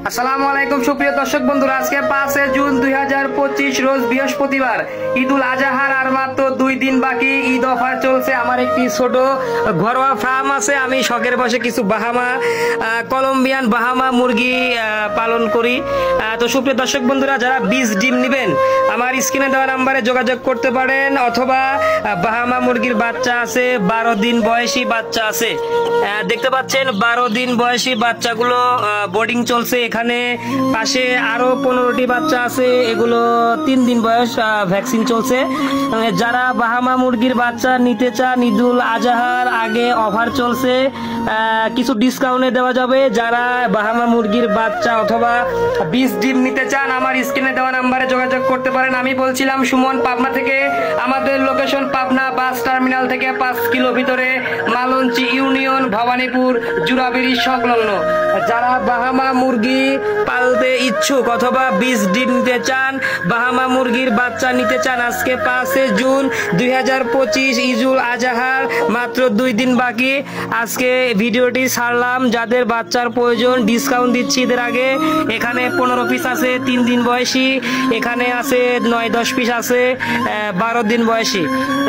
আসসালামু আলাইকুম সুপ্রিয় দর্শক বন্ধুরা, আজকে 5 জুন 2025 রোজ বৃহস্পতিবার। ঈদুল আজহার আর মাত্র 2 দিন বাকি। ঈদ অফার চলছে। আমার একটি ছোট ঘরোয়া ফার্ম আছে। আমি শখের বসে কিছু কলম্বিয়ান বাহামা মুরগি পালন করি। তো সুপ্রিয় দর্শক বন্ধুরা, যারা 20 ডিম নেবেন আমার স্ক্রিনে দেওয়া নাম্বারে যোগাযোগ করতে পারেন, অথবা বাহামা মুরগির বাচ্চা আছে, 12 দিন বয়সী বাচ্চা আছে। দেখতে পাচ্ছেন 12 দিন বয়সী বাচ্চাগুলো বোর্ডিং চলছে। এখানে পাশে আরো 15টি বাচ্চা আছে, এগুলো 3 দিন বয়স, ভ্যাকসিন চলছে। যারা বাহামা মুরগির বাচ্চা নিতে চান, ঈদুল আজহার আগে অফার চলছে, কিছু ডিসকাউন্টে দেওয়া যাবে। যারা বাহামা মুরগির বাচ্চা অথবা 20 ডিম নিতে চান আমার স্ক্রিনে দেওয়া নাম্বারে যোগাযোগ করতে পারেন। আমি বলছিলাম সুমন, পাবনা থেকে। আমাদের লোকেশন পাবনা বাস টার্মিনাল থেকে 5 কিলো ভিতরে, মালঞ্চি ইউনিয়ন, ভবানীপুর, জুরাবেড়ি সংলগ্ন। যারা বাহামা মুরগি পালতে ইচ্ছুক অথবা 20 ডিম নিতে চান, বাহামা মুরগির বাচ্চা নিতে চান, আজকে 5 জুন 2025 ঈদুল আজহার মাত্র 2 দিন বাকি। আজকে ভিডিওটি ছাড়লাম। যাদের বাচ্চার প্রয়োজন ডিসকাউন্ট দিচ্ছি ঈদের আগে। এখানে 15 পিস আছে 3 দিন বয়সী, এখানে আছে 9-10 পিস আছে 12 দিন বয়সী।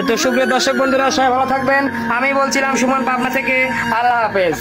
তো সুপ্রিয় দর্শক বন্ধুরা, সবাই ভালো থাকবেন। আমি বলছিলাম সুমন, পাবনা থেকে। আল্লাহ হাফেজ।